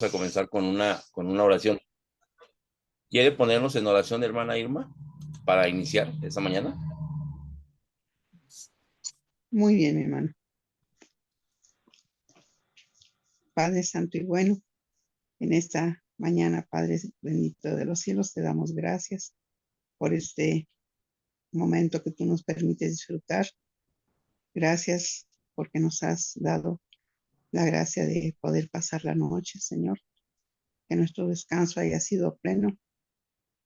a comenzar con una oración. ¿Quiere ponernos en oración, hermana Irma, para iniciar esta mañana? Muy bien, mi hermano. Padre Santo y bueno, en esta mañana, Padre bendito de los cielos, te damos gracias por este momento que tú nos permites disfrutar. Gracias porque nos has dado la gracia de poder pasar la noche, Señor. Que nuestro descanso haya sido pleno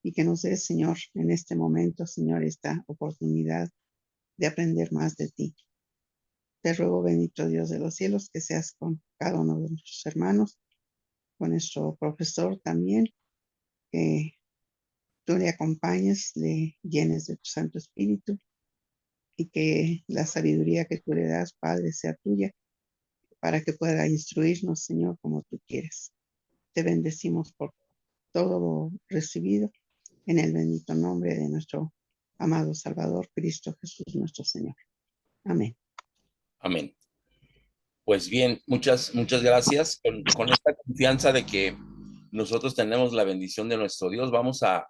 y que nos des, Señor, en este momento, Señor, esta oportunidad de aprender más de ti. Te ruego, bendito Dios de los cielos, que seas con cada uno de nuestros hermanos, con nuestro profesor también, que tú le acompañes, le llenes de tu Santo Espíritu y que la sabiduría que tú le das, Padre, sea tuya para que pueda instruirnos, Señor, como tú quieres. Te bendecimos por todo lo recibido en el bendito nombre de nuestro amado Salvador, Cristo Jesús, nuestro Señor. Amén. Amén. Pues bien, muchas gracias. Con esta confianza de que nosotros tenemos la bendición de nuestro Dios, vamos a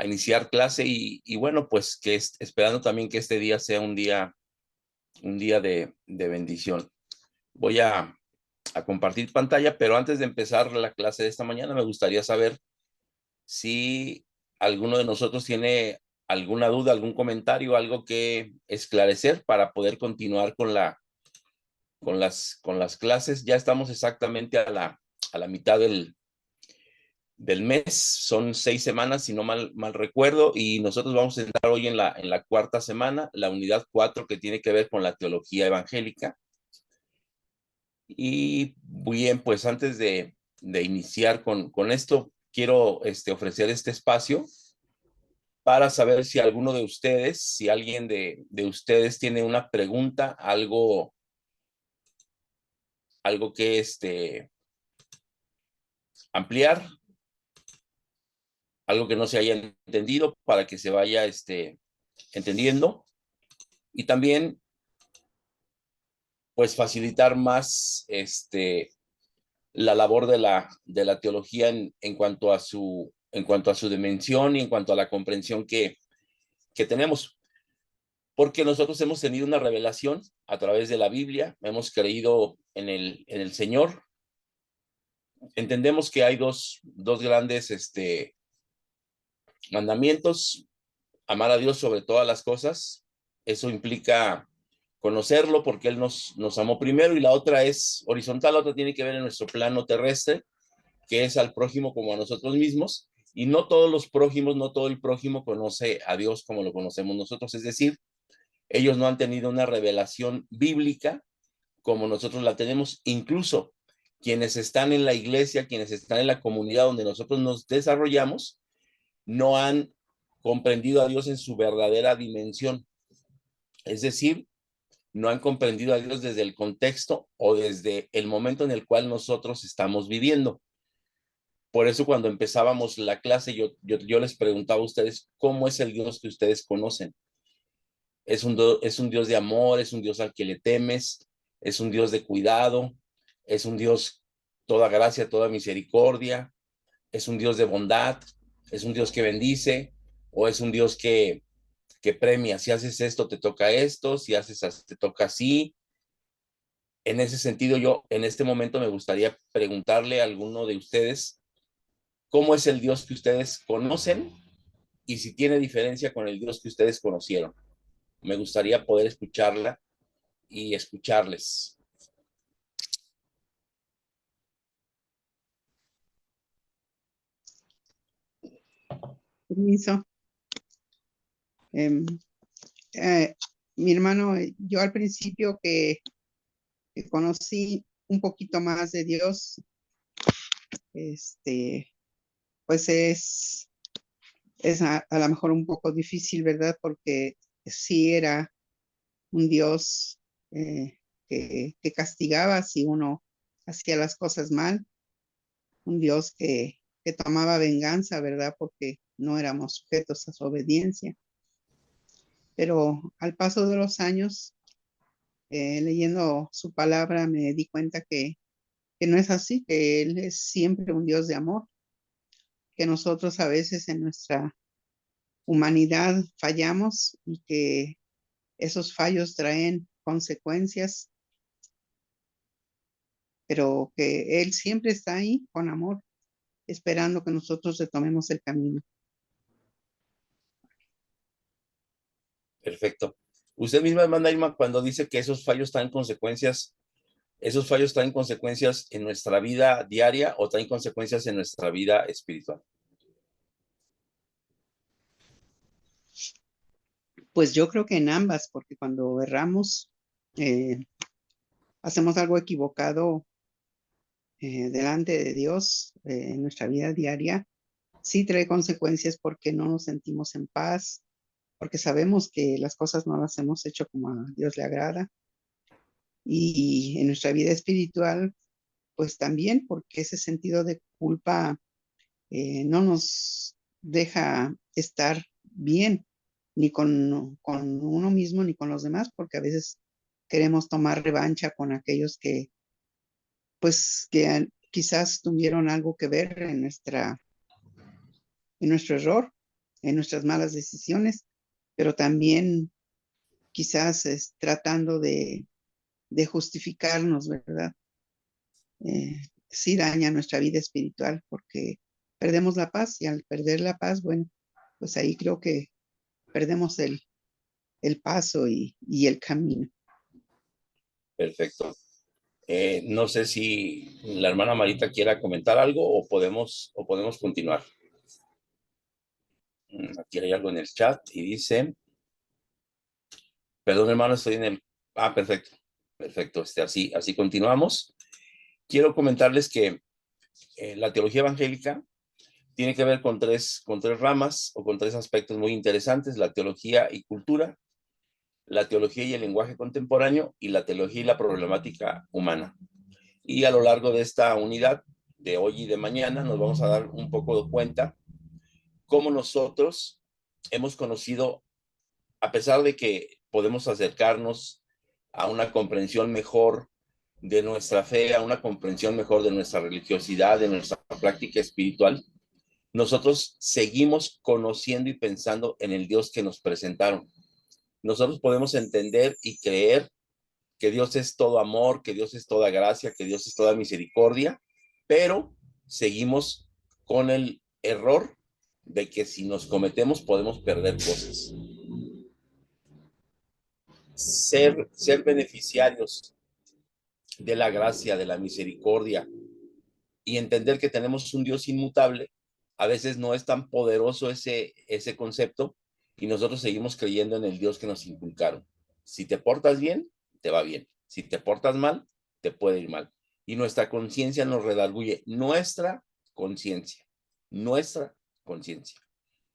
iniciar clase y bueno, pues esperando también que este día sea un día de bendición. Voy a compartir pantalla, pero antes de empezar la clase de esta mañana, me gustaría saber si alguno de nosotros tiene alguna duda, algún comentario, algo que esclarecer para poder continuar con las clases. Ya estamos exactamente a la mitad del mes, son 6 semanas, si no mal recuerdo, y nosotros vamos a entrar hoy en la cuarta semana, la unidad 4, que tiene que ver con la teología evangélica. Y bien, pues antes de iniciar con esto, quiero ofrecer este espacio para saber si alguno de ustedes, si alguien de ustedes tiene una pregunta, algo que ampliar, algo que no se haya entendido para que se vaya entendiendo y también pues facilitar más la labor de la teología en cuanto a su dimensión y en cuanto a la comprensión que tenemos. Porque nosotros hemos tenido una revelación a través de la Biblia, hemos creído en el Señor, entendemos que hay dos grandes mandamientos: amar a Dios sobre todas las cosas. Eso implica conocerlo porque Él nos amó primero, y la otra es horizontal, la otra tiene que ver en nuestro plano terrestre, que es al prójimo como a nosotros mismos. Y no todos los prójimos, no todo el prójimo conoce a Dios como lo conocemos nosotros. Es decir, ellos no han tenido una revelación bíblica como nosotros la tenemos. Incluso quienes están en la iglesia, quienes están en la comunidad donde nosotros nos desarrollamos, no han comprendido a Dios en su verdadera dimensión. Es decir, no han comprendido a Dios desde el contexto o desde el momento en el cual nosotros estamos viviendo. Por eso cuando empezábamos la clase, yo les preguntaba a ustedes, ¿cómo es el Dios que ustedes conocen? Es un Dios de amor, es un Dios al que le temes, es un Dios de cuidado, es un Dios toda gracia, toda misericordia, es un Dios de bondad, es un Dios que bendice, o es un Dios que premia. Si haces esto, te toca esto; si haces así, te toca así. En ese sentido, yo en este momento me gustaría preguntarle a alguno de ustedes cómo es el Dios que ustedes conocen y si tiene diferencia con el Dios que ustedes conocieron. Me gustaría poder escucharla y escucharles. Permiso. Em, eh, Mi hermano, yo al principio que conocí un poquito más de Dios, pues es a lo mejor un poco difícil, ¿verdad? Porque sí era un Dios que castigaba si uno hacía las cosas mal, un Dios que tomaba venganza, ¿verdad? Porque no éramos sujetos a su obediencia. Pero al paso de los años, leyendo su palabra, me di cuenta que no es así, que Él es siempre un Dios de amor, que nosotros a veces en nuestra humanidad fallamos y que esos fallos traen consecuencias, pero que Él siempre está ahí con amor, esperando que nosotros retomemos el camino. Perfecto. Usted misma, hermana Irma, cuando dice que esos fallos traen consecuencias en nuestra vida diaria o traen consecuencias en nuestra vida espiritual. Pues yo creo que en ambas, porque cuando erramos, hacemos algo equivocado delante de Dios en nuestra vida diaria, sí trae consecuencias porque no nos sentimos en paz, porque sabemos que las cosas no las hemos hecho como a Dios le agrada. Y en nuestra vida espiritual, pues también porque ese sentido de culpa no nos deja estar bien, ni con uno mismo, ni con los demás, porque a veces queremos tomar revancha con aquellos que, pues, quizás tuvieron algo que ver en nuestro error, en nuestras malas decisiones, pero también quizás es tratando de justificarnos, ¿verdad? Sí daña nuestra vida espiritual porque perdemos la paz y al perder la paz, bueno, pues ahí creo que perdemos el paso y el camino. Perfecto. No sé si la hermana Marita quiera comentar algo o podemos continuar. Aquí hay algo en el chat y dice, perdón hermano, estoy en el... Ah, perfecto, perfecto, así continuamos. Quiero comentarles que la teología evangélica tiene que ver con tres ramas o con tres aspectos muy interesantes: la teología y cultura, la teología y el lenguaje contemporáneo y la teología y la problemática humana. Y a lo largo de esta unidad de hoy y de mañana nos vamos a dar un poco de cuenta cómo nosotros hemos conocido, a pesar de que podemos acercarnos a una comprensión mejor de nuestra fe, a una comprensión mejor de nuestra religiosidad, de nuestra práctica espiritual, nosotros seguimos conociendo y pensando en el Dios que nos presentaron. Nosotros podemos entender y creer que Dios es todo amor, que Dios es toda gracia, que Dios es toda misericordia, pero seguimos con el error de que si nos cometemos podemos perder cosas. Ser beneficiarios de la gracia, de la misericordia y entender que tenemos un Dios inmutable, a veces no es tan poderoso ese concepto y nosotros seguimos creyendo en el Dios que nos inculcaron. Si te portas bien, te va bien. Si te portas mal, te puede ir mal. Y nuestra conciencia nos redarguye. Nuestra conciencia.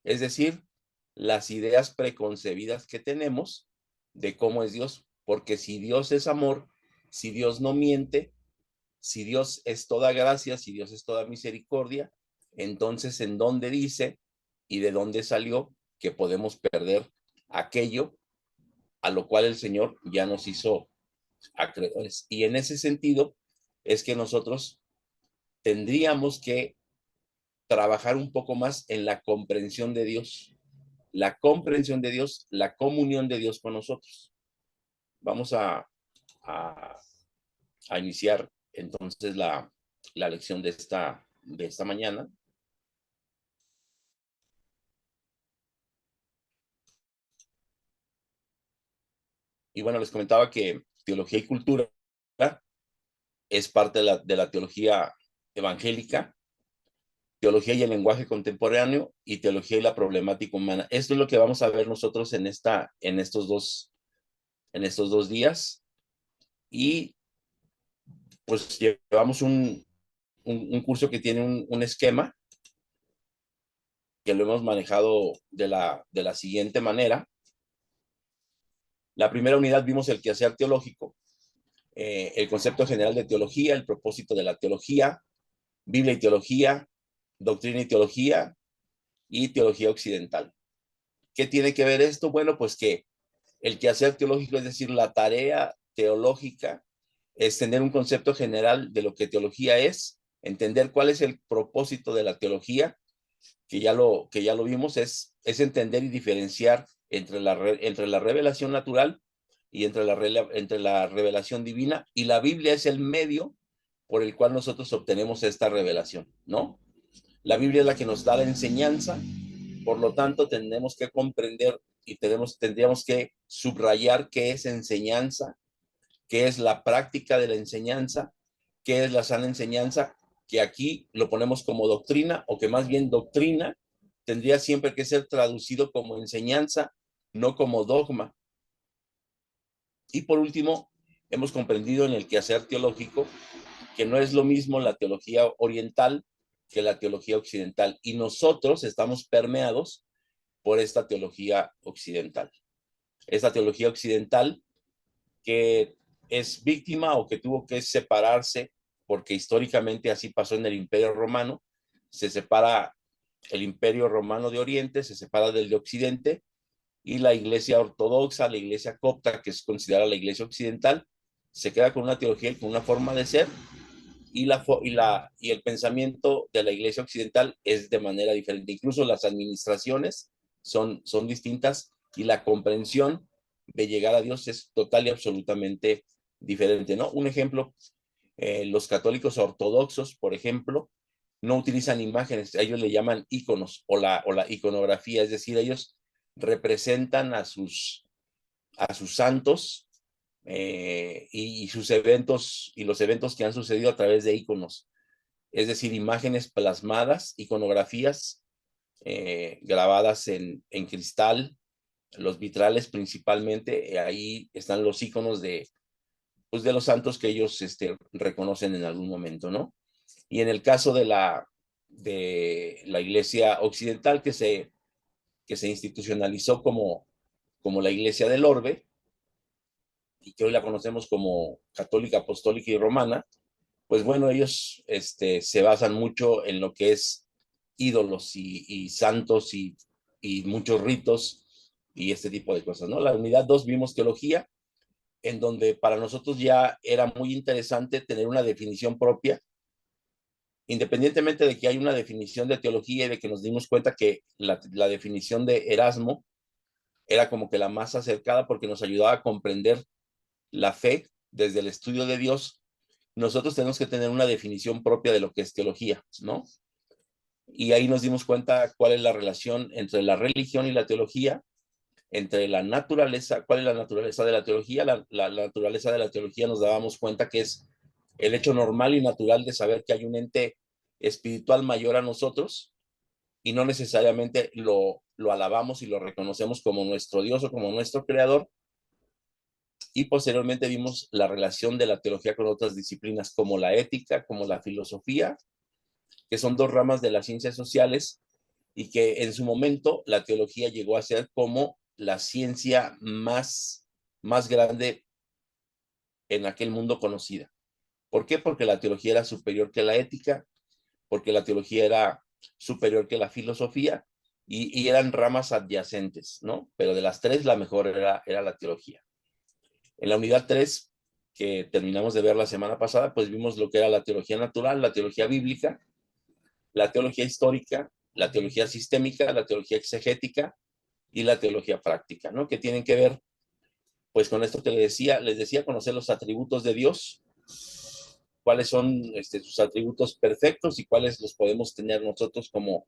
Es decir, las ideas preconcebidas que tenemos de cómo es Dios. Porque si Dios es amor, si Dios no miente, si Dios es toda gracia, si Dios es toda misericordia, entonces ¿en dónde dice y de dónde salió que podemos perder aquello a lo cual el Señor ya nos hizo acreedores? Y en ese sentido es que nosotros tendríamos que trabajar un poco más en la comprensión de Dios, la comunión de Dios con nosotros. Vamos a, a iniciar entonces la lección de esta mañana. Y bueno, les comentaba que teología y cultura es parte de la teología evangélica, teología y el lenguaje contemporáneo y teología y la problemática humana. Esto es lo que vamos a ver nosotros en estos dos días. Y pues llevamos un curso que tiene un esquema que lo hemos manejado de la siguiente manera. La primera unidad vimos el quehacer teológico, el concepto general de teología, el propósito de la teología, Biblia y teología, doctrina y teología occidental. ¿Qué tiene que ver esto? Bueno, pues que el quehacer teológico, es decir, la tarea teológica, es tener un concepto general de lo que teología es, entender cuál es el propósito de la teología, que ya lo vimos, es entender y diferenciar entre la revelación natural y entre la revelación divina, y la Biblia es el medio por el cual nosotros obtenemos esta revelación, ¿no? La Biblia es la que nos da la enseñanza, por lo tanto tenemos que comprender y tendríamos que subrayar qué es enseñanza, qué es la práctica de la enseñanza, qué es la sana enseñanza, que aquí lo ponemos como doctrina, o que más bien doctrina tendría siempre que ser traducido como enseñanza, no como dogma. Y por último, hemos comprendido en el quehacer teológico que no es lo mismo la teología oriental que la teología occidental, y nosotros estamos permeados por esta teología occidental. Esta teología occidental que es víctima o que tuvo que separarse, porque históricamente así pasó en el Imperio Romano, se separa el Imperio Romano de Oriente, se separa del de Occidente, y la Iglesia ortodoxa, la Iglesia copta, que es considerada la Iglesia occidental, se queda con una teología y con una forma de ser, y el pensamiento de la Iglesia occidental es de manera diferente. Incluso las administraciones son distintas, y la comprensión de llegar a Dios es total y absolutamente diferente, ¿no? Un ejemplo, los católicos ortodoxos, por ejemplo, no utilizan imágenes, ellos le llaman íconos, o la iconografía, es decir, ellos representan a sus santos, y sus eventos, y los eventos que han sucedido a través de íconos, es decir, imágenes plasmadas, iconografías, grabadas en cristal, los vitrales principalmente, ahí están los íconos pues de los santos que ellos reconocen en algún momento, ¿no? Y en el caso de la Iglesia occidental, que se institucionalizó como la Iglesia del Orbe, y que hoy la conocemos como católica, apostólica y romana, pues bueno, ellos se basan mucho en lo que es ídolos y santos, y muchos ritos y este tipo de cosas, ¿no? La unidad 2 vimos teología, en donde para nosotros ya era muy interesante tener una definición propia, independientemente de que hay una definición de teología, y de que nos dimos cuenta que la definición de Erasmo era como que la más acercada, porque nos ayudaba a comprender la fe desde el estudio de Dios. Nosotros tenemos que tener una definición propia de lo que es teología, ¿no? Y ahí nos dimos cuenta cuál es la relación entre la religión y la teología, entre la naturaleza, cuál es la naturaleza de la teología. La naturaleza de la teología nos dábamos cuenta que es el hecho normal y natural de saber que hay un ente espiritual mayor a nosotros, y no necesariamente lo alabamos y lo reconocemos como nuestro Dios o como nuestro creador. Y posteriormente vimos la relación de la teología con otras disciplinas, como la ética, como la filosofía, que son dos ramas de las ciencias sociales, y que en su momento la teología llegó a ser como la ciencia más grande en aquel mundo conocida. ¿Por qué? Porque la teología era superior que la ética, porque la teología era superior que la filosofía, y eran ramas adyacentes, ¿no? Pero de las tres, la mejor era la teología. En la unidad 3, que terminamos de ver la semana pasada, pues vimos lo que era la teología natural, la teología bíblica, la teología histórica, la teología sistémica, la teología exegética y la teología práctica, ¿no? Que tienen que ver, pues, con esto que les decía, conocer los atributos de Dios, cuáles son sus atributos perfectos, y cuáles los podemos tener nosotros como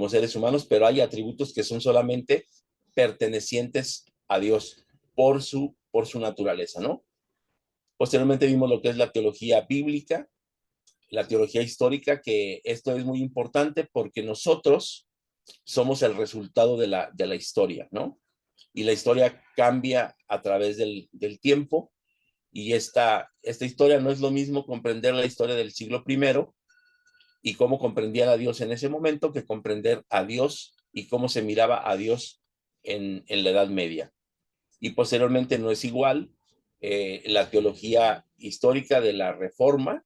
seres humanos, pero hay atributos que son solamente pertenecientes a Dios por su naturaleza, ¿no? Posteriormente vimos lo que es la teología bíblica, la teología histórica, que esto es muy importante porque nosotros somos el resultado de la historia, ¿no? Y la historia cambia a través del tiempo, y esta historia no es lo mismo comprender la historia del siglo primero y cómo comprendían a Dios en ese momento, que comprender a Dios y cómo se miraba a Dios en la Edad Media. Y posteriormente no es igual la teología histórica de la Reforma,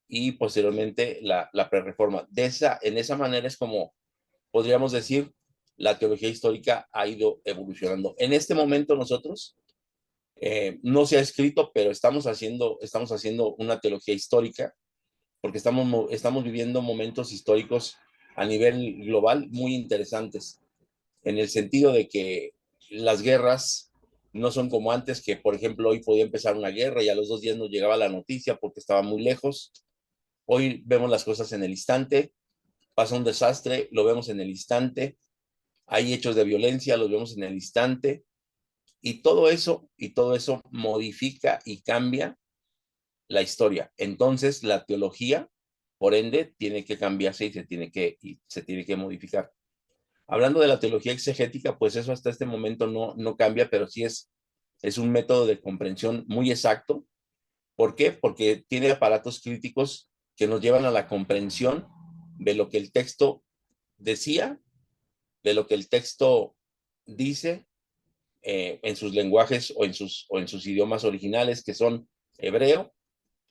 y posteriormente la prerreforma. En esa manera es como podríamos decir la teología histórica ha ido evolucionando. En este momento nosotros No se ha escrito, pero estamos haciendo una teología histórica, porque estamos viviendo momentos históricos a nivel global muy interesantes, en el sentido de que las guerras no son como antes, que por ejemplo hoy podía empezar una guerra y a los 2 días nos llegaba la noticia porque estaba muy lejos. Hoy vemos las cosas en el instante, pasa un desastre, lo vemos en el instante, hay hechos de violencia, los vemos en el instante, y todo eso modifica y cambia la historia. Entonces, la teología, por ende, tiene que cambiarse y se tiene que modificar. Hablando de la teología exegética, pues eso hasta este momento no cambia, pero sí es un método de comprensión muy exacto. ¿Por qué? Porque tiene aparatos críticos que nos llevan a la comprensión de lo que el texto decía, de lo que el texto dice en sus lenguajes o en sus idiomas originales, que son hebreo,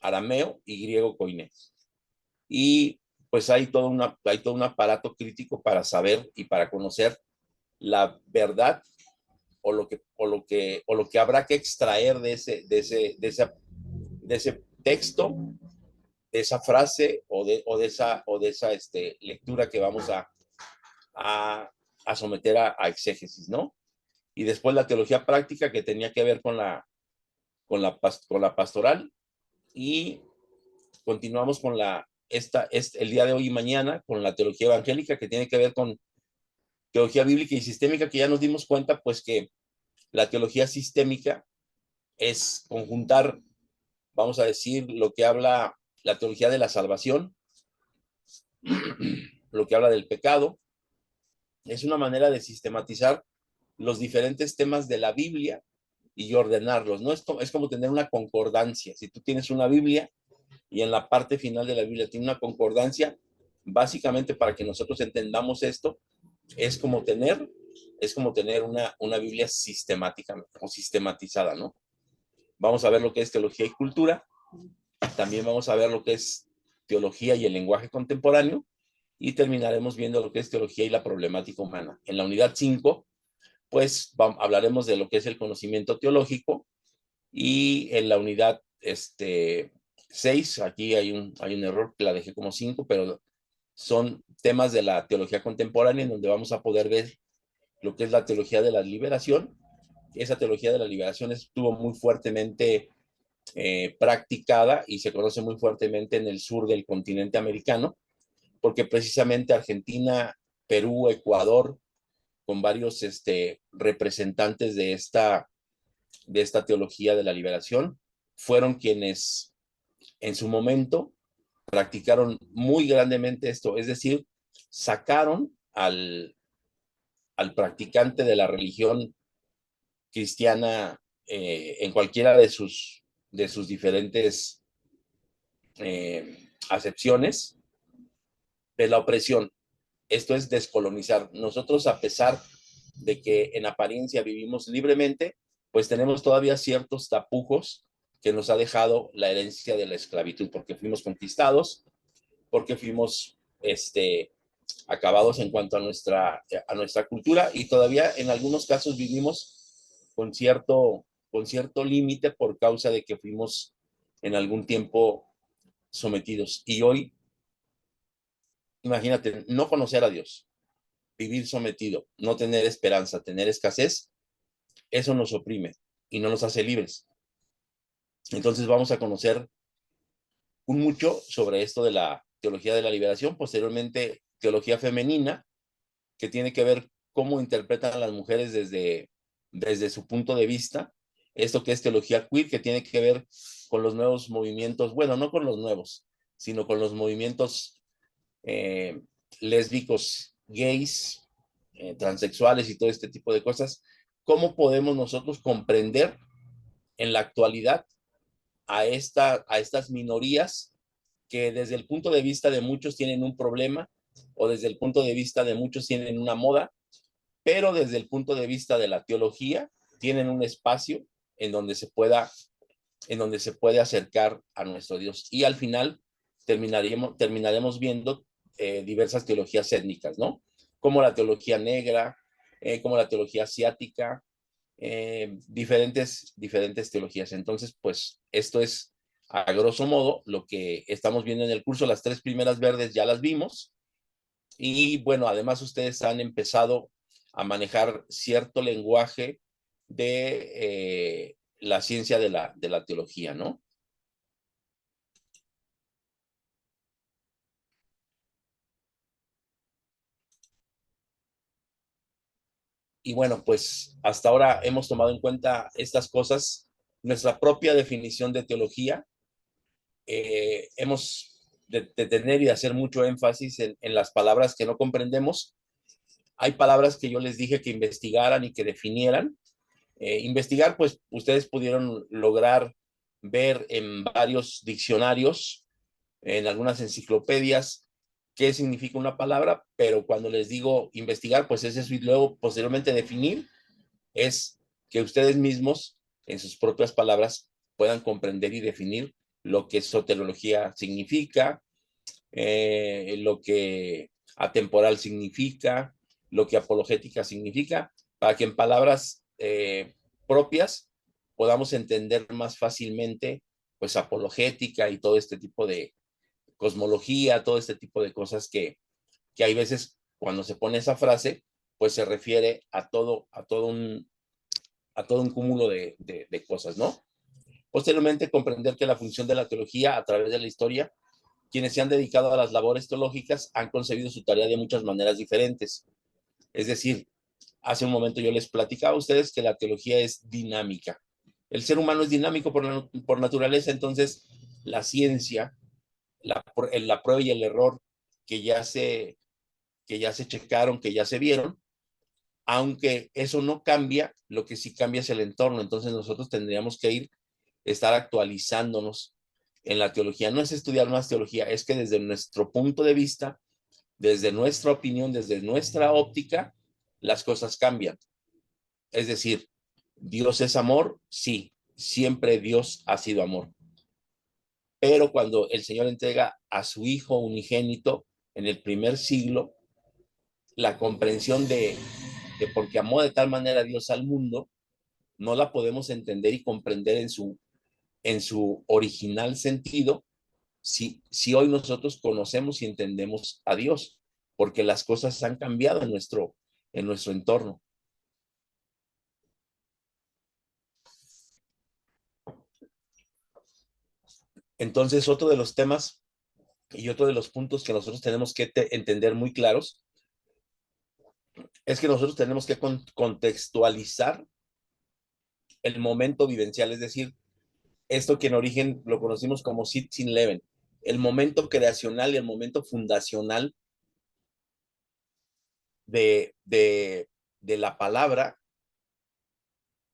arameo y griego koiné. Y pues hay todo un aparato crítico para saber y para conocer la verdad o lo que habrá que extraer de ese texto, de esa frase o de esa lectura que vamos a someter a exégesis, ¿no? Y después la teología práctica que tenía que ver con la pastoral, y continuamos con el día de hoy y mañana con la teología evangélica que tiene que ver con teología bíblica y sistémica, que ya nos dimos cuenta pues que la teología sistémica es conjuntar, vamos a decir, lo que habla la teología de la salvación, lo que habla del pecado, es una manera de sistematizar los diferentes temas de la Biblia y ordenarlos, ¿no? Es como tener una concordancia. Si tú tienes una Biblia y en la parte final de la Biblia tiene una concordancia, básicamente para que nosotros entendamos esto, es como tener, una Biblia sistemática o sistematizada, ¿no? Vamos a ver lo que es teología y cultura, también vamos a ver lo que es teología y el lenguaje contemporáneo, y terminaremos viendo lo que es teología y la problemática humana. En la unidad 5, pues hablaremos de lo que es el conocimiento teológico, y en la unidad 6, aquí hay un error que la dejé como 5, pero son temas de la teología contemporánea en donde vamos a poder ver lo que es la teología de la liberación. Esa teología de la liberación estuvo muy fuertemente practicada y se conoce muy fuertemente en el sur del continente americano, porque precisamente Argentina, Perú, Ecuador, con varios representantes de esta teología de la liberación, fueron quienes en su momento practicaron muy grandemente esto, es decir, sacaron al practicante de la religión cristiana en cualquiera de sus diferentes acepciones de la opresión. Esto es descolonizar. Nosotros, a pesar de que en apariencia vivimos libremente, pues tenemos todavía ciertos tapujos que nos ha dejado la herencia de la esclavitud, porque fuimos conquistados, porque fuimos acabados en cuanto a nuestra cultura, y todavía en algunos casos vivimos con cierto límite por causa de que fuimos en algún tiempo sometidos. Y hoy, imagínate, no conocer a Dios, vivir sometido, no tener esperanza, tener escasez, eso nos oprime y no nos hace libres. Entonces vamos a conocer un mucho sobre esto de la teología de la liberación, posteriormente teología femenina, que tiene que ver cómo interpretan a las mujeres desde su punto de vista, esto que es teología queer, que tiene que ver con los nuevos movimientos, bueno, no con los nuevos, sino con los movimientos eh, lésbicos, gays, transexuales y todo este tipo de cosas. ¿Cómo podemos nosotros comprender en la actualidad a estas minorías que desde el punto de vista de muchos tienen un problema, o desde el punto de vista de muchos tienen una moda, pero desde el punto de vista de la teología tienen un espacio en donde en donde se puede acercar a nuestro Dios? Y al final terminaremos viendo diversas teologías étnicas, ¿no? Como la teología negra, como la teología asiática, diferentes teologías. Entonces, pues esto es a grosso modo lo que estamos viendo en el curso. Las tres primeras verdes ya las vimos. Y bueno, además ustedes han empezado a manejar cierto lenguaje de la ciencia de la teología, ¿no? Y bueno, pues hasta ahora hemos tomado en cuenta estas cosas, nuestra propia definición de teología. Hemos de tener y hacer mucho énfasis en las palabras que no comprendemos. Hay palabras que yo les dije que investigaran y que definieran. Investigar, pues ustedes pudieron lograr ver en varios diccionarios, en algunas enciclopedias, qué significa una palabra, pero cuando les digo investigar, pues es eso, y luego posteriormente definir, es que ustedes mismos, en sus propias palabras, puedan comprender y definir lo que soteriología significa, lo que atemporal significa, lo que apologética significa, para que en palabras propias podamos entender más fácilmente, pues, apologética y todo este tipo de cosmología, todo este tipo de cosas que hay veces cuando se pone esa frase, pues se refiere a todo un cúmulo de cosas, ¿no? Posteriormente, comprender que la función de la teología a través de la historia, quienes se han dedicado a las labores teológicas han concebido su tarea de muchas maneras diferentes. Es decir, hace un momento yo les platicaba a ustedes que la teología es dinámica. El ser humano es dinámico por naturaleza, entonces la ciencia, la prueba y el error que que ya se checaron, que ya se vieron, aunque eso no cambia, lo que sí cambia es el entorno. Entonces nosotros tendríamos que estar actualizándonos en la teología. No es estudiar más teología, es que desde nuestro punto de vista, desde nuestra opinión, desde nuestra óptica, las cosas cambian. Es decir, Dios es amor, sí, siempre Dios ha sido amor. Pero cuando el Señor entrega a su Hijo unigénito en el primer siglo, la comprensión de porque amó de tal manera a Dios al mundo, no la podemos entender y comprender en su original sentido si hoy nosotros conocemos y entendemos a Dios, porque las cosas han cambiado en nuestro entorno. Entonces, otro de los temas y otro de los puntos que nosotros tenemos que entender muy claros es que nosotros tenemos que contextualizar el momento vivencial, es decir, esto que en origen lo conocimos como Sitchin Leven, el momento creacional y el momento fundacional de la palabra,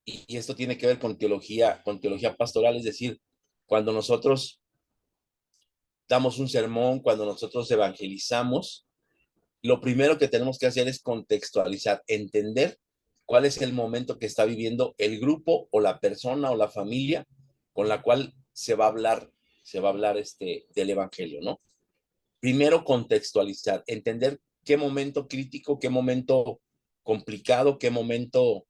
y esto tiene que ver con teología pastoral, es decir, cuando nosotros damos un sermón, cuando nosotros evangelizamos, lo primero que tenemos que hacer es contextualizar, entender cuál es el momento que está viviendo el grupo o la persona o la familia con la cual se va a hablar del evangelio, ¿no? Primero contextualizar, entender qué momento crítico, qué momento complicado, qué momento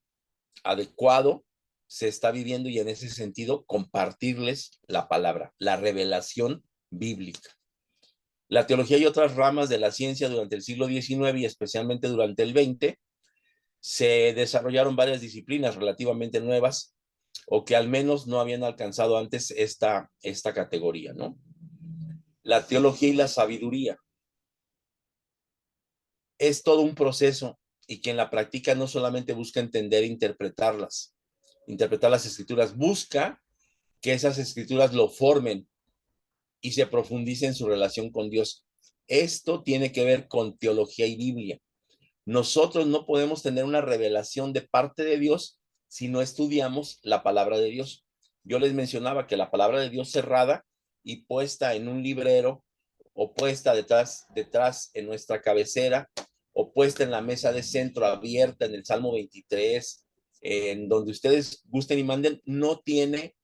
adecuado se está viviendo y en ese sentido compartirles la palabra, la revelación bíblica. La teología y otras ramas de la ciencia durante el siglo XIX y especialmente durante el XX se desarrollaron varias disciplinas relativamente nuevas o que al menos no habían alcanzado antes esta categoría, ¿no? La teología y la sabiduría. Es todo un proceso y quien la practica no solamente busca entender e interpretar las escrituras, busca que esas escrituras lo formen y se profundice en su relación con Dios. Esto tiene que ver con teología y Biblia. Nosotros no podemos tener una revelación de parte de Dios si no estudiamos la palabra de Dios. Yo les mencionaba que la palabra de Dios cerrada y puesta en un librero o puesta detrás en nuestra cabecera o puesta en la mesa de centro abierta en el Salmo 23, en donde ustedes gusten y manden, no tiene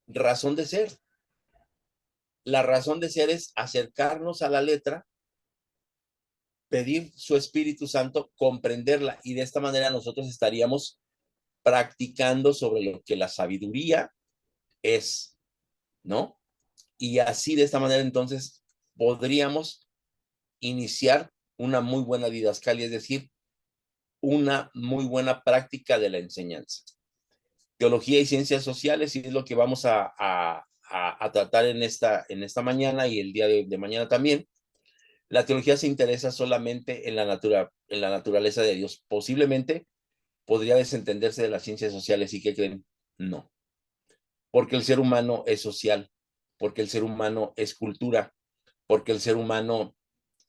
razón de ser. La razón de ser es acercarnos a la letra, pedir su Espíritu Santo, comprenderla y de esta manera nosotros estaríamos practicando sobre lo que la sabiduría es, ¿no? Y así de esta manera entonces podríamos iniciar una muy buena didascalia, es decir, una muy buena práctica de la enseñanza. Teología y ciencias sociales, y es lo que vamos a tratar en esta mañana y el día de mañana también. La teología se interesa solamente en la naturaleza de Dios. Posiblemente podría desentenderse de las ciencias sociales. ¿Y qué creen? No. Porque el ser humano es social, porque el ser humano es cultura, porque el ser humano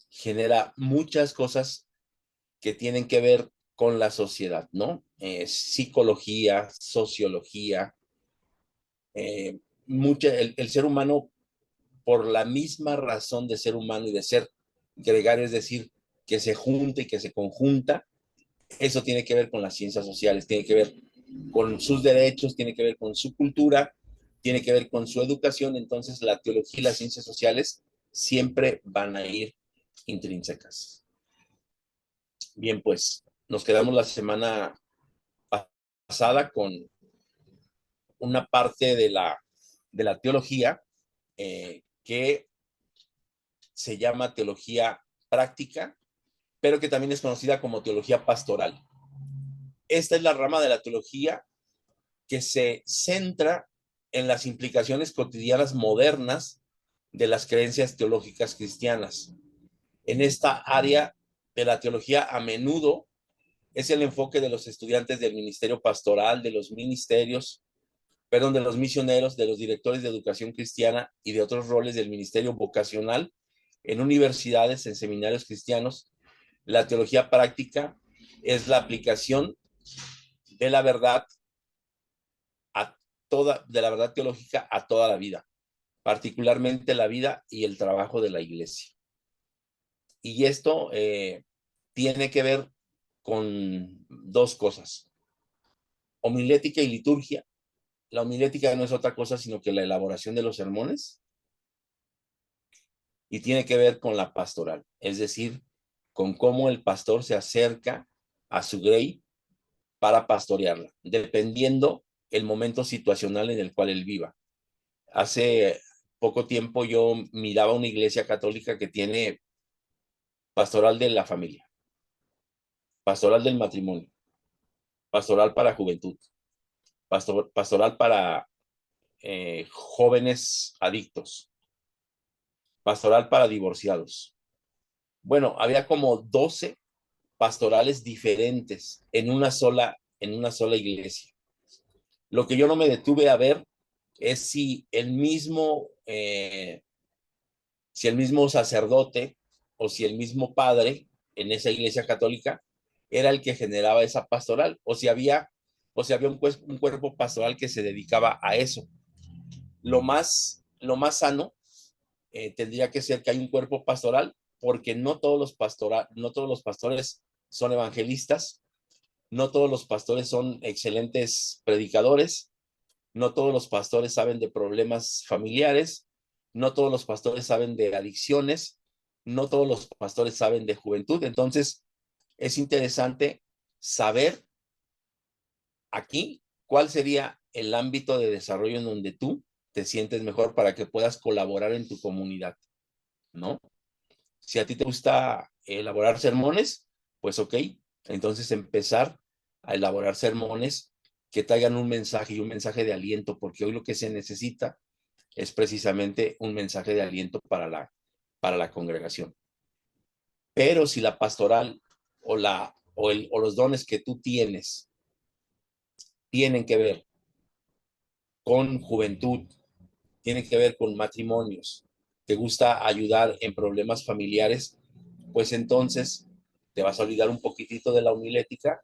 genera muchas cosas que tienen que ver con la sociedad, ¿no? Psicología, sociología, el ser humano, por la misma razón de ser humano y de ser gregario, es decir, que se junta y que se conjunta, eso tiene que ver con las ciencias sociales, tiene que ver con sus derechos, tiene que ver con su cultura, tiene que ver con su educación. Entonces la teología y las ciencias sociales siempre van a ir intrínsecas. Bien, pues nos quedamos la semana pasada con una parte de la teología que se llama teología práctica, pero que también es conocida como teología pastoral. Esta es la rama de la teología que se centra en las implicaciones cotidianas modernas de las creencias teológicas cristianas. En esta área de la teología, a menudo es el enfoque de los estudiantes del ministerio pastoral, de los ministerios, perdón, de los misioneros, de los directores de educación cristiana y de otros roles del ministerio vocacional en universidades, en seminarios cristianos. La teología práctica es la aplicación de la verdad de la verdad teológica a toda la vida, particularmente la vida y el trabajo de la iglesia. Y esto tiene que ver con dos cosas: homilética y liturgia. La homilética no es otra cosa sino que la elaboración de los sermones, y tiene que ver con la pastoral, es decir, con cómo el pastor se acerca a su grey para pastorearla, dependiendo el momento situacional en el cual él viva. Hace poco tiempo yo miraba una iglesia católica que tiene pastoral de la familia, pastoral del matrimonio, pastoral para juventud, pastoral para jóvenes adictos, pastoral para divorciados. Bueno, había como 12 pastorales diferentes en una sola iglesia. Lo que yo no me detuve a ver es si el mismo sacerdote o si el mismo padre en esa iglesia católica era el que generaba esa pastoral, o si había un cuerpo pastoral que se dedicaba a eso. Lo más sano tendría que ser que hay un cuerpo pastoral, porque no todos los pastores son evangelistas, no todos los pastores son excelentes predicadores, no todos los pastores saben de problemas familiares, no todos los pastores saben de adicciones, no todos los pastores saben de juventud. Entonces, es interesante saber aquí cuál sería el ámbito de desarrollo en donde tú te sientes mejor para que puedas colaborar en tu comunidad, ¿no? Si a ti te gusta elaborar sermones, pues ok, entonces empezar a elaborar sermones que traigan un mensaje y un mensaje de aliento, porque hoy lo que se necesita es precisamente un mensaje de aliento para la congregación. Pero si la pastoral o los dones que tú tienes tienen que ver con juventud, tienen que ver con matrimonios, te gusta ayudar en problemas familiares, pues entonces te vas a olvidar un poquitito de la homilética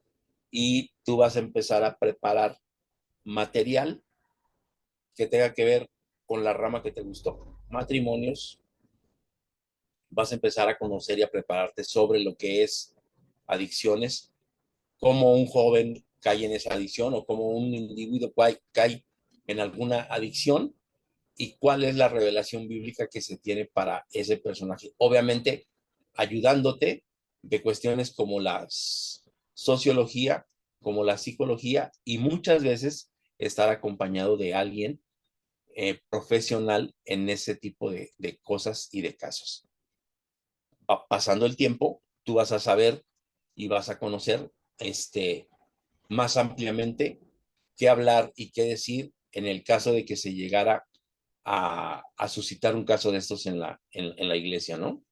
y tú vas a empezar a preparar material que tenga que ver con la rama que te gustó. Matrimonios, vas a empezar a conocer y a prepararte sobre lo que es adicciones, cómo un joven cae en esa adicción o cómo un individuo cae en alguna adicción, y cuál es la revelación bíblica que se tiene para ese personaje. Obviamente, ayudándote de cuestiones como la sociología como la psicología, y muchas veces estar acompañado de alguien profesional en ese tipo de cosas y de casos. Pasando el tiempo, tú vas a saber y vas a conocer más ampliamente qué hablar y qué decir en el caso de que se llegara a suscitar un caso de estos en la iglesia, ¿no?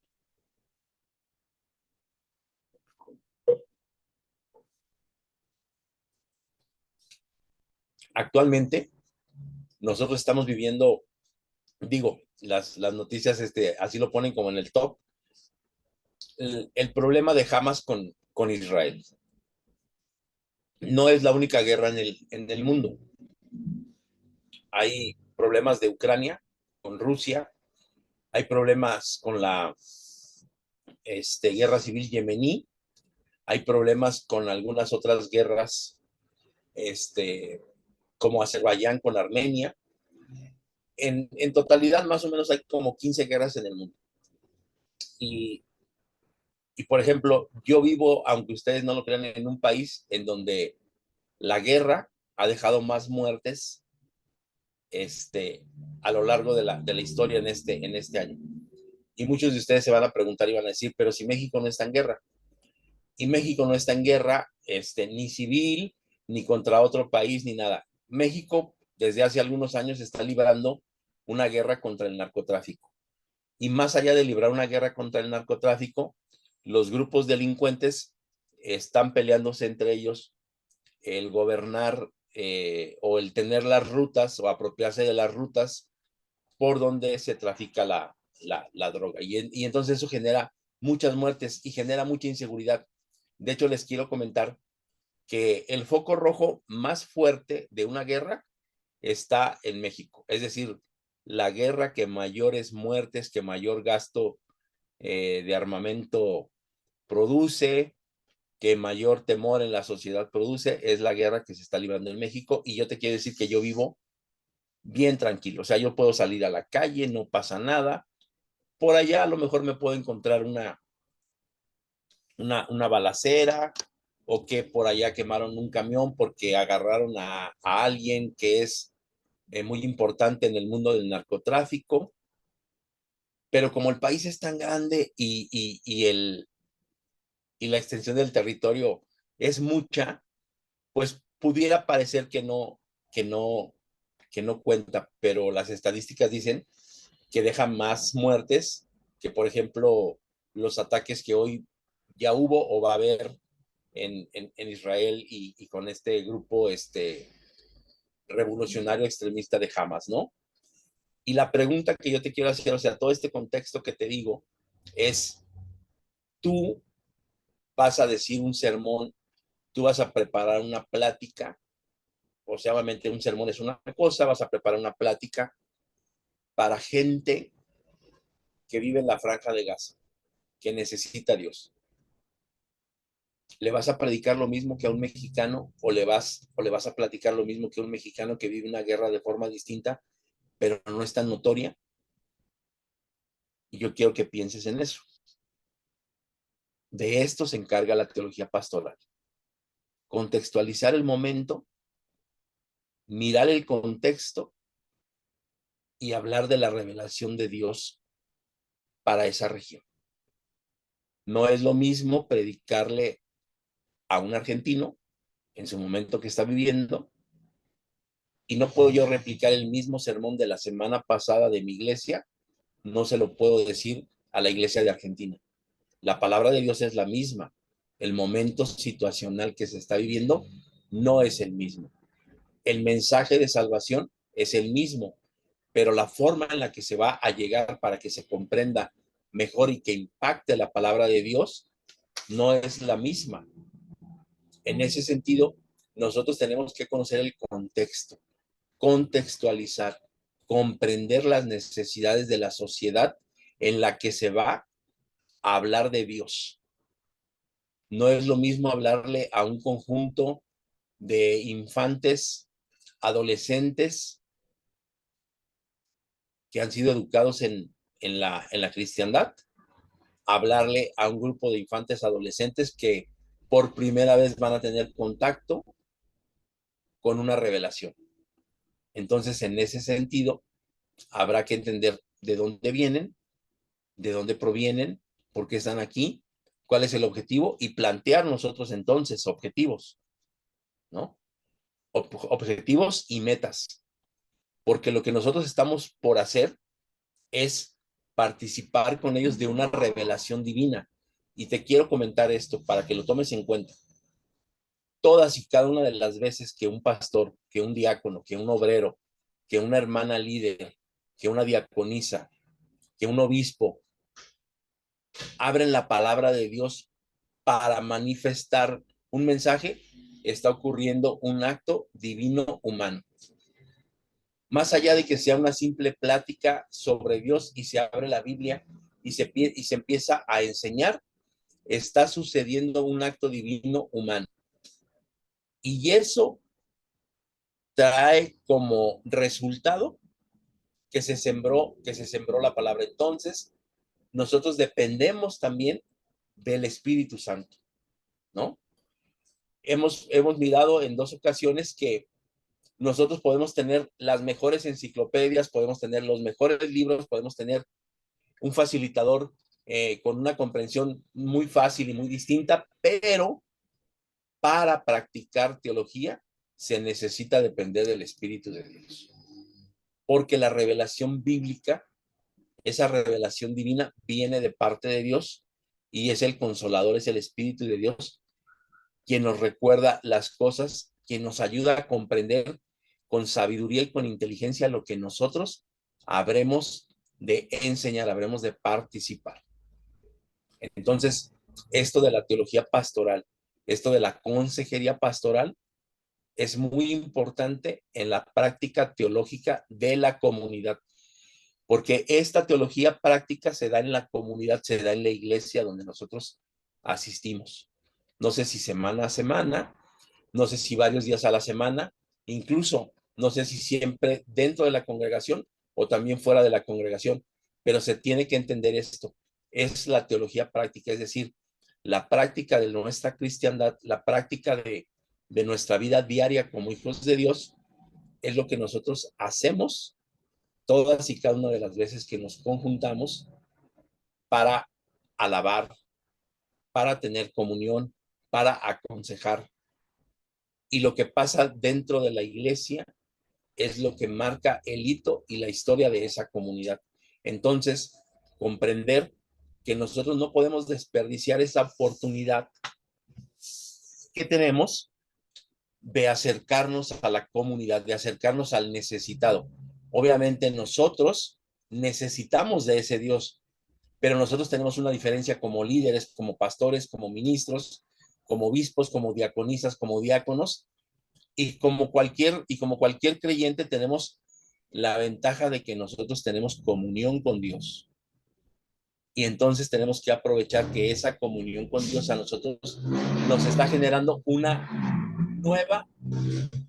Actualmente, nosotros estamos viviendo, digo, las noticias así lo ponen como en el top, el problema de Hamas con Israel. No es la única guerra en el mundo. Hay problemas de Ucrania con Rusia, hay problemas con la guerra civil yemení, hay problemas con algunas otras guerras, como Azerbaiyán con Armenia. En totalidad, más o menos, hay como 15 guerras en el mundo. Y, y, por ejemplo, yo vivo, aunque ustedes no lo crean, en un país en donde la guerra ha dejado más muertes a lo largo de la historia en este año. Y muchos de ustedes se van a preguntar y van a decir, pero si México no está en guerra. Y México no está en guerra ni civil, ni contra otro país, ni nada. México, desde hace algunos años, está librando una guerra contra el narcotráfico. Y más allá de librar una guerra contra el narcotráfico, los grupos delincuentes están peleándose entre ellos el gobernar o el tener las rutas o apropiarse de las rutas por donde se trafica la droga. Y entonces eso genera muchas muertes y genera mucha inseguridad. De hecho, les quiero comentar que el foco rojo más fuerte de una guerra está en México. Es decir, la guerra que mayores muertes, que mayor gasto de armamento produce, que mayor temor en la sociedad produce, es la guerra que se está librando en México. Y yo te quiero decir que yo vivo bien tranquilo. O sea, yo puedo salir a la calle, no pasa nada. Por allá a lo mejor me puedo encontrar una balacera, o que por allá quemaron un camión porque agarraron a alguien que es muy importante en el mundo del narcotráfico. Pero como el país es tan grande y la extensión del territorio es mucha, pues pudiera parecer que no cuenta, pero las estadísticas dicen que deja más muertes que, por ejemplo, los ataques que hoy ya hubo o va a haber en Israel y con este grupo revolucionario extremista de Hamas, ¿no? Y la pregunta que yo te quiero hacer, o sea, todo este contexto que te digo, es, tú vas a decir un sermón, tú vas a preparar una plática, o sea, obviamente un sermón es una cosa, vas a preparar una plática para gente que vive en la franja de Gaza, que necesita a Dios. ¿Le vas a predicar lo mismo que a un mexicano o le vas a platicar lo mismo que a un mexicano que vive una guerra de forma distinta, pero no es tan notoria? Y yo quiero que pienses en eso. De esto se encarga la teología pastoral. Contextualizar el momento, mirar el contexto y hablar de la revelación de Dios para esa región. No es lo mismo predicarle a un argentino en su momento que está viviendo, y no puedo yo replicar el mismo sermón de la semana pasada de mi iglesia, no se lo puedo decir a la iglesia de Argentina. La palabra de Dios es la misma. El momento situacional que se está viviendo no es el mismo. El mensaje de salvación es el mismo, pero la forma en la que se va a llegar para que se comprenda mejor y que impacte la palabra de Dios no es la misma. En ese sentido, nosotros tenemos que conocer el contexto, contextualizar, comprender las necesidades de la sociedad en la que se va a hablar de Dios. No es lo mismo hablarle a un conjunto de infantes, adolescentes que han sido educados en la cristiandad, hablarle a un grupo de infantes, adolescentes que por primera vez van a tener contacto con una revelación. Entonces, en ese sentido, habrá que entender de dónde vienen, de dónde provienen, por qué están aquí, cuál es el objetivo y plantear nosotros entonces objetivos, ¿no? Objetivos y metas, porque lo que nosotros estamos por hacer es participar con ellos de una revelación divina. Y te quiero comentar esto para que lo tomes en cuenta. Todas y cada una de las veces que un pastor, que un diácono, que un obrero, que una hermana líder, que una diaconisa, que un obispo abren la palabra de Dios para manifestar un mensaje, está ocurriendo un acto divino humano. Más allá de que sea una simple plática sobre Dios y se abre la Biblia y se empieza a enseñar, está sucediendo un acto divino humano. Y eso trae como resultado que se sembró la palabra. Entonces, nosotros dependemos también del Espíritu Santo, ¿no? Hemos mirado en dos ocasiones que nosotros podemos tener las mejores enciclopedias, podemos tener los mejores libros, podemos tener un facilitador con una comprensión muy fácil y muy distinta, pero para practicar teología se necesita depender del Espíritu de Dios. Porque la revelación bíblica, esa revelación divina, viene de parte de Dios y es el consolador, es el Espíritu de Dios quien nos recuerda las cosas, quien nos ayuda a comprender con sabiduría y con inteligencia lo que nosotros habremos de enseñar, habremos de participar. Entonces, esto de la teología pastoral, esto de la consejería pastoral, es muy importante en la práctica teológica de la comunidad, porque esta teología práctica se da en la comunidad, se da en la iglesia donde nosotros asistimos. No sé si semana a semana, no sé si varios días a la semana, incluso no sé si siempre dentro de la congregación o también fuera de la congregación, pero se tiene que entender esto. Es la teología práctica, es decir, la práctica de nuestra cristiandad, la práctica de nuestra vida diaria como hijos de Dios, es lo que nosotros hacemos todas y cada una de las veces que nos conjuntamos para alabar, para tener comunión, para aconsejar. Y lo que pasa dentro de la iglesia es lo que marca el hito y la historia de esa comunidad. Entonces, comprender que nosotros no podemos desperdiciar esa oportunidad que tenemos de acercarnos a la comunidad, de acercarnos al necesitado. Obviamente nosotros necesitamos de ese Dios, pero nosotros tenemos una diferencia como líderes, como pastores, como ministros, como obispos, como diaconisas, como diáconos, y como cualquier creyente tenemos la ventaja de que nosotros tenemos comunión con Dios. Y entonces tenemos que aprovechar que esa comunión con Dios a nosotros nos está generando una nueva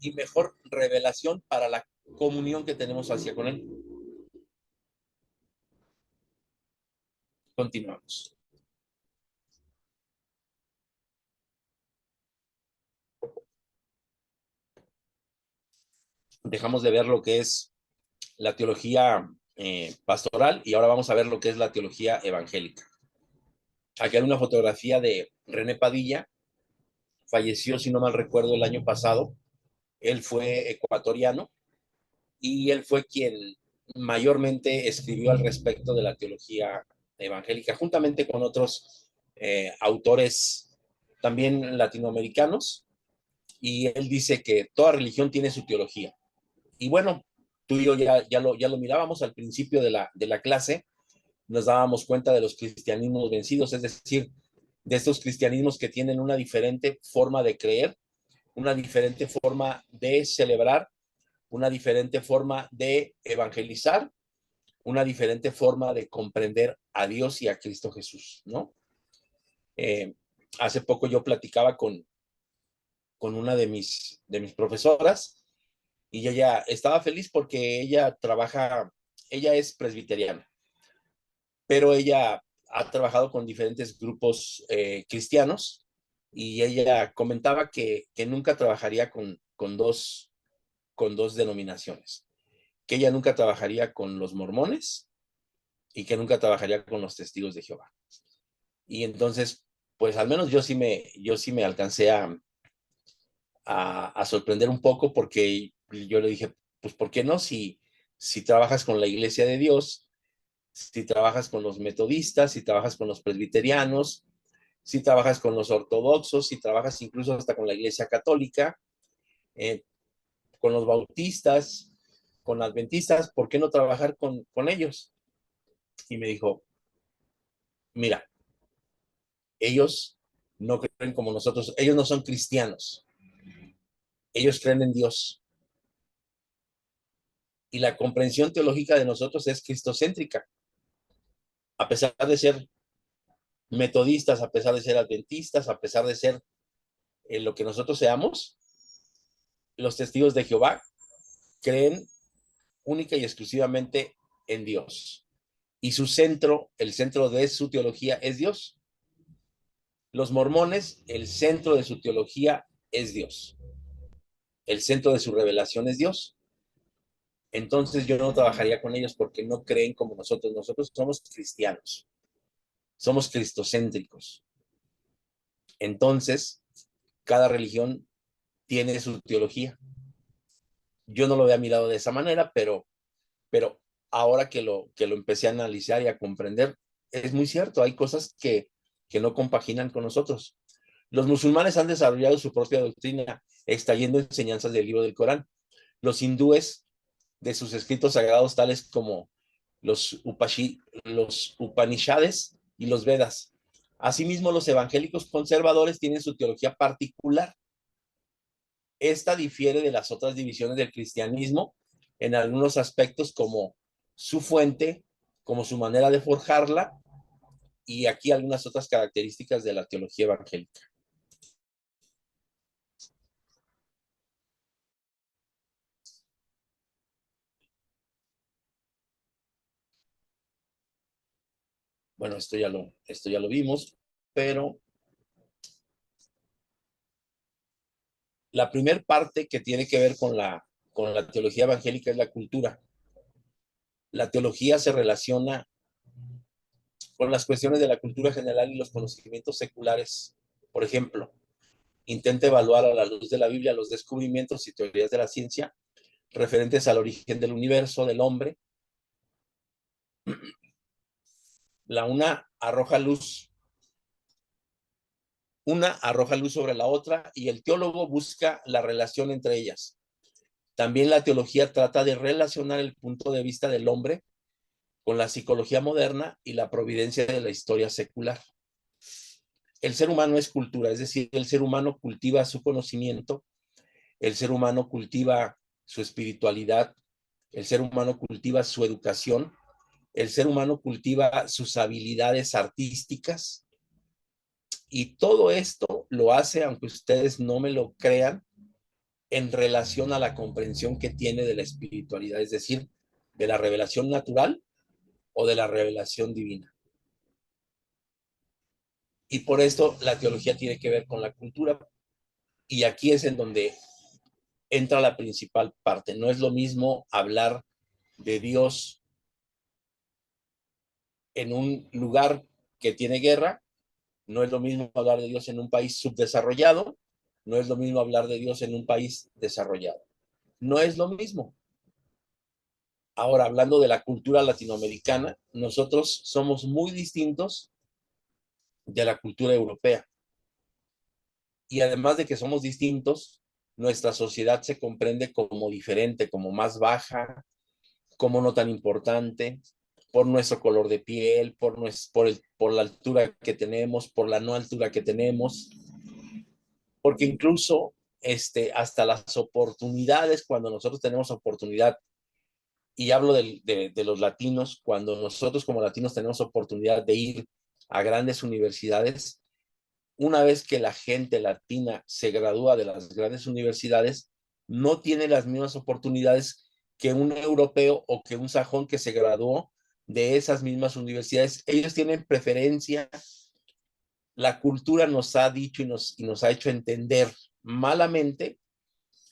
y mejor revelación para la comunión que tenemos hacia con Él. Continuamos. Dejamos de ver lo que es la teología pastoral y ahora vamos a ver lo que es la teología evangélica. Aquí hay una fotografía de René Padilla, falleció, si no mal recuerdo, el año pasado. Él fue ecuatoriano y él fue quien mayormente escribió al respecto de la teología evangélica, juntamente con otros autores también latinoamericanos. Y él dice que toda religión tiene su teología. Y bueno, tú y yo ya lo mirábamos al principio de la clase, nos dábamos cuenta de los cristianismos vencidos, es decir, de estos cristianismos que tienen una diferente forma de creer, una diferente forma de celebrar, una diferente forma de evangelizar, una diferente forma de comprender a Dios y a Cristo Jesús, ¿no? Eh, Hace poco yo platicaba con una de mis profesoras y ella estaba feliz porque ella es presbiteriana, pero ella ha trabajado con diferentes grupos cristianos y ella comentaba que nunca trabajaría con dos denominaciones, que ella nunca trabajaría con los mormones y que nunca trabajaría con los testigos de Jehová. Y entonces, pues al menos yo sí me alcancé a sorprender un poco porque yo le dije, pues ¿por qué no? Si trabajas con la Iglesia de Dios, si trabajas con los metodistas, si trabajas con los presbiterianos, si trabajas con los ortodoxos, si trabajas incluso hasta con la Iglesia Católica, eh, con los bautistas, con adventistas, ¿por qué no trabajar con ellos? Y me dijo, mira, ellos no creen como nosotros, ellos no son cristianos, ellos creen en Dios. Y la comprensión teológica de nosotros es cristocéntrica. A pesar de ser metodistas, a pesar de ser adventistas, a pesar de ser lo que nosotros seamos, los testigos de Jehová creen única y exclusivamente en Dios. Y su centro, el centro de su teología es Dios. Los mormones, el centro de su teología es Dios. El centro de su revelación es Dios. Entonces yo no trabajaría con ellos porque no creen como nosotros. Nosotros somos cristianos, somos cristocéntricos. Entonces, cada religión tiene su teología. Yo no lo había mirado de esa manera, pero ahora que lo empecé a analizar y a comprender, es muy cierto, hay cosas que no compaginan con nosotros. Los musulmanes han desarrollado su propia doctrina, extrayendo enseñanzas del libro del Corán. Los hindúes de sus escritos sagrados, tales como los Upanishads y los Vedas. Asimismo, los evangélicos conservadores tienen su teología particular. Esta difiere de las otras divisiones del cristianismo en algunos aspectos como su fuente, como su manera de forjarla y aquí algunas otras características de la teología evangélica. Bueno, esto ya lo vimos, pero la primera parte que tiene que ver con la teología evangélica es la cultura. La teología se relaciona con las cuestiones de la cultura general y los conocimientos seculares. Por ejemplo, intenta evaluar a la luz de la Biblia los descubrimientos y teorías de la ciencia referentes al origen del universo, del hombre. La una arroja luz sobre la otra y el teólogo busca la relación entre ellas. También la teología trata de relacionar el punto de vista del hombre con la psicología moderna y la providencia de la historia secular. El ser humano es cultura, es decir, el ser humano cultiva su conocimiento, el ser humano cultiva su espiritualidad, el ser humano cultiva su educación, el ser humano cultiva sus habilidades artísticas y todo esto lo hace, aunque ustedes no me lo crean, en relación a la comprensión que tiene de la espiritualidad, es decir, de la revelación natural o de la revelación divina. Y por esto la teología tiene que ver con la cultura y aquí es en donde entra la principal parte. No es lo mismo hablar de Dios en un lugar que tiene guerra, no es lo mismo hablar de Dios en un país subdesarrollado, no es lo mismo hablar de Dios en un país desarrollado. No es lo mismo. Ahora, hablando de la cultura latinoamericana, nosotros somos muy distintos de la cultura europea. Y además de que somos distintos, nuestra sociedad se comprende como diferente, como más baja, como no tan importante, por nuestro color de piel, por la altura que tenemos, por la no altura que tenemos, porque incluso hasta las oportunidades, cuando nosotros tenemos oportunidad, y hablo de los latinos, cuando nosotros como latinos tenemos oportunidad de ir a grandes universidades, una vez que la gente latina se gradúa de las grandes universidades, no tiene las mismas oportunidades que un europeo o que un sajón que se graduó de esas mismas universidades. Ellos tienen preferencia la cultura nos ha dicho y nos ha hecho entender malamente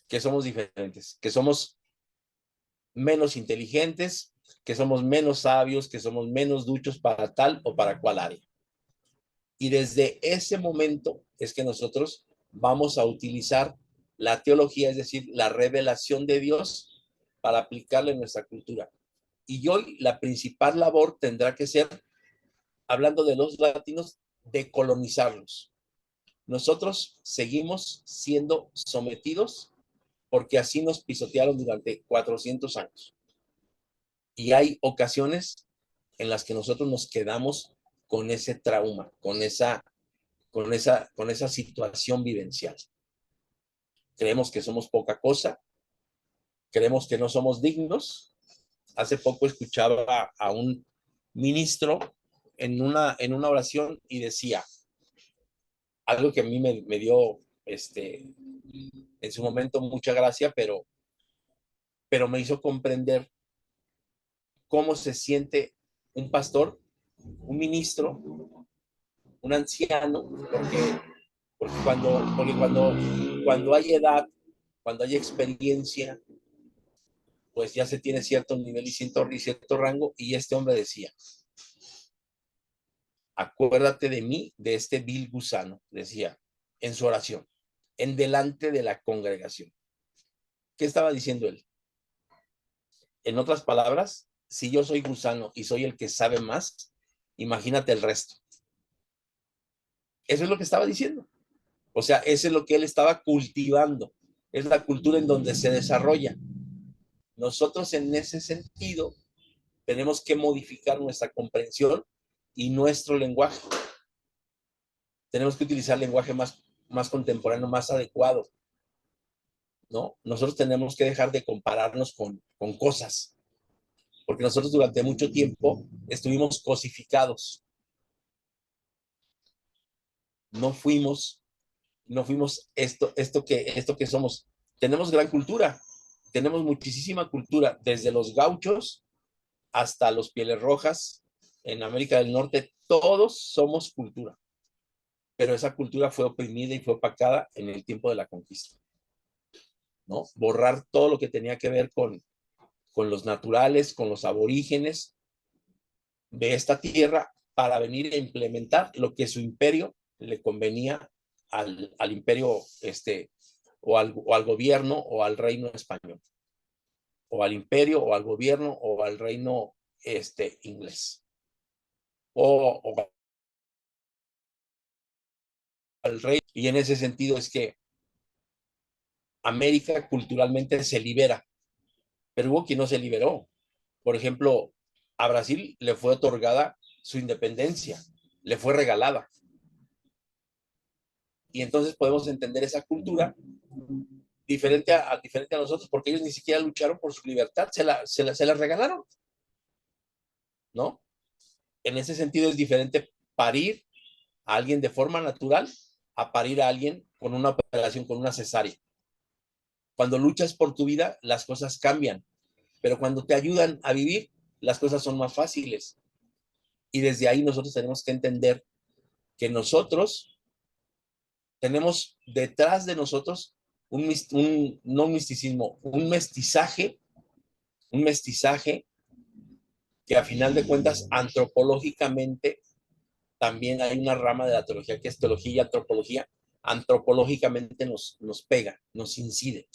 que somos diferentes, que somos menos inteligentes, que somos menos sabios, que somos menos duchos para tal o para cual área. Y desde ese momento es que nosotros vamos a utilizar la teología, es decir, la revelación de Dios para aplicarla en nuestra cultura. Y hoy la principal labor tendrá que ser, hablando de los latinos, de colonizarlos. Nosotros seguimos siendo sometidos porque así nos pisotearon durante 400 años. Y hay ocasiones en las que nosotros nos quedamos con ese trauma, con esa situación vivencial. Creemos que somos poca cosa, creemos que no somos dignos. Hace poco escuchaba a un ministro en una oración y decía algo que a mí me dio en su momento mucha gracia, pero me hizo comprender cómo se siente un pastor, un ministro, un anciano, cuando hay edad, cuando hay experiencia, pues ya se tiene cierto nivel y cierto rango, y este hombre decía, acuérdate de mí, de este vil gusano, decía en su oración, en delante de la congregación. ¿Qué estaba diciendo él? En otras palabras, si yo soy gusano y soy el que sabe más, imagínate el resto. Eso es lo que estaba diciendo. O sea, eso es lo que él estaba cultivando. Es la cultura en donde se desarrolla. Nosotros en ese sentido tenemos que modificar nuestra comprensión y nuestro lenguaje. Tenemos que utilizar lenguaje más contemporáneo, más adecuado, ¿no? Nosotros tenemos que dejar de compararnos con cosas, porque nosotros durante mucho tiempo estuvimos cosificados. No fuimos esto que somos. Tenemos gran cultura, tenemos muchísima cultura, desde los gauchos hasta los pieles rojas en América del Norte, todos somos cultura, pero esa cultura fue oprimida y fue opacada en el tiempo de la conquista, ¿no? Borrar todo lo que tenía que ver con los naturales, con los aborígenes de esta tierra para venir a implementar lo que su imperio le convenía al imperio o al gobierno o al reino español, o al imperio o al gobierno o al reino inglés, o al rey. Y en ese sentido es que América culturalmente se libera, pero hubo quien no se liberó. Por ejemplo, a Brasil le fue otorgada su independencia, le fue regalada. Y entonces podemos entender esa cultura diferente a nosotros, porque ellos ni siquiera lucharon por su libertad, se la regalaron, ¿no? En ese sentido es diferente parir a alguien de forma natural a parir a alguien con una operación, con una cesárea. Cuando luchas por tu vida, las cosas cambian, pero cuando te ayudan a vivir, las cosas son más fáciles. Y desde ahí nosotros tenemos que entender que nosotros tenemos detrás de nosotros no un misticismo, un mestizaje que a final de cuentas antropológicamente también hay una rama de la teología que es teología y antropología, antropológicamente nos pega, nos incide.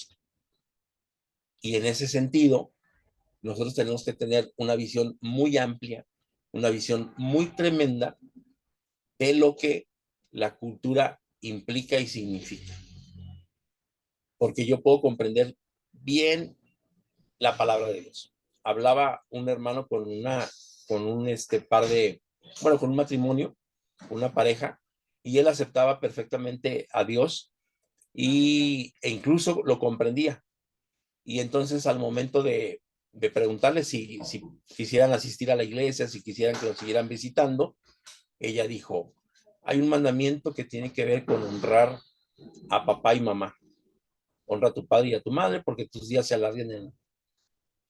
Y en ese sentido, nosotros tenemos que tener una visión muy amplia, una visión muy tremenda de lo que la cultura implica y significa. Porque yo puedo comprender bien la palabra de Dios. Hablaba un hermano con un par de, bueno, con un matrimonio, una pareja, y él aceptaba perfectamente a Dios e incluso lo comprendía. Y entonces al momento de preguntarle si quisieran asistir a la iglesia, si quisieran que lo siguieran visitando, ella dijo, hay un mandamiento que tiene que ver con honrar a papá y mamá. Honra a tu padre y a tu madre porque tus días se alarguen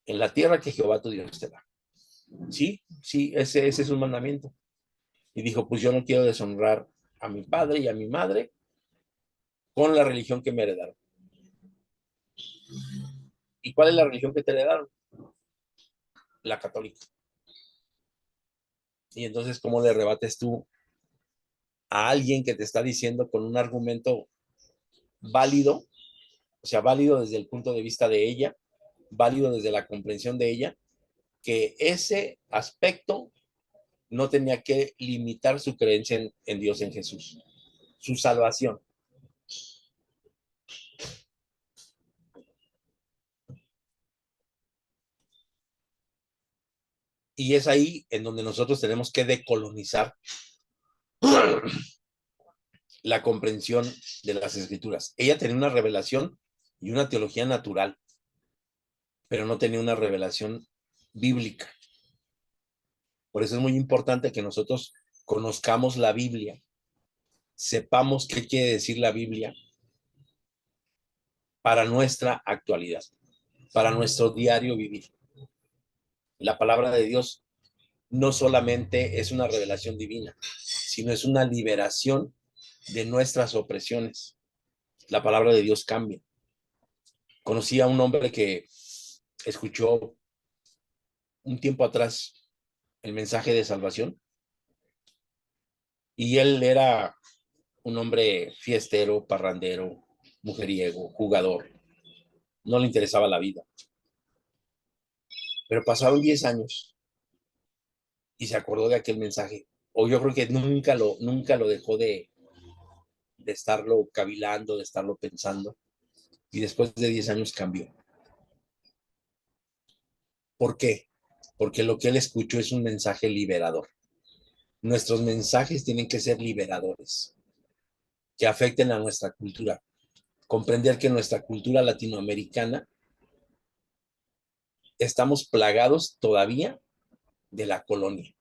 en la tierra que Jehová tu Dios te da. Sí, ese es un mandamiento. Y dijo, pues yo no quiero deshonrar a mi padre y a mi madre con la religión que me heredaron. ¿Y cuál es la religión que te heredaron? La católica. Y entonces, ¿cómo le rebates tú a alguien que te está diciendo con un argumento válido, o sea, válido desde el punto de vista de ella, válido desde la comprensión de ella, que ese aspecto no tenía que limitar su creencia en Dios, en Jesús, su salvación? Y es ahí en donde nosotros tenemos que decolonizar la comprensión de las escrituras. Ella tenía una revelación y una teología natural, pero no tenía una revelación bíblica. Por eso es muy importante que nosotros conozcamos la Biblia, sepamos qué quiere decir la Biblia para nuestra actualidad, para nuestro diario vivir. La palabra de Dios no solamente es una revelación divina, sino es una liberación de nuestras opresiones. La palabra de Dios cambia. Conocí a un hombre que escuchó un tiempo atrás el mensaje de salvación y él era un hombre fiestero, parrandero, mujeriego, jugador. No le interesaba la vida. Pero pasaron 10 años y se acordó de aquel mensaje. O yo creo que nunca lo dejó de estarlo cavilando, de estarlo pensando. Y después de 10 años cambió. ¿Por qué? Porque lo que él escuchó es un mensaje liberador. Nuestros mensajes tienen que ser liberadores, que afecten a nuestra cultura. Comprender que nuestra cultura latinoamericana estamos plagados todavía de la colonia.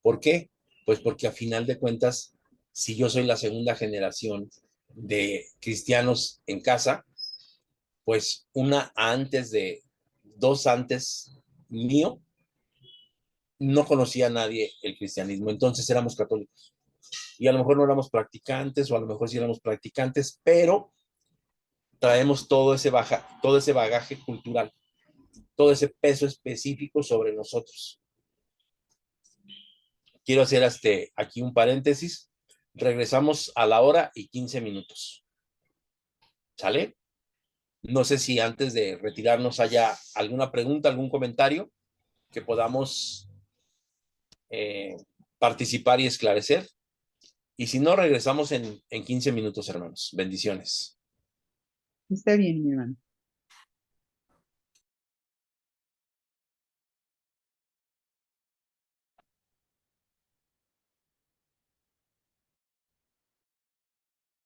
¿Por qué? Pues porque a final de cuentas, si yo soy la segunda generación de cristianos en casa, pues dos antes mío, no conocía a nadie el cristianismo, entonces éramos católicos. Y a lo mejor no éramos practicantes, o a lo mejor sí éramos practicantes, pero traemos todo ese bagaje cultural, todo ese peso específico sobre nosotros. Quiero hacer aquí un paréntesis. Regresamos a la hora y 15 minutos. ¿Sale? No sé si antes de retirarnos haya alguna pregunta, algún comentario que podamos participar y esclarecer. Y si no, regresamos en 15 minutos, hermanos. Bendiciones. Está bien, mi hermano.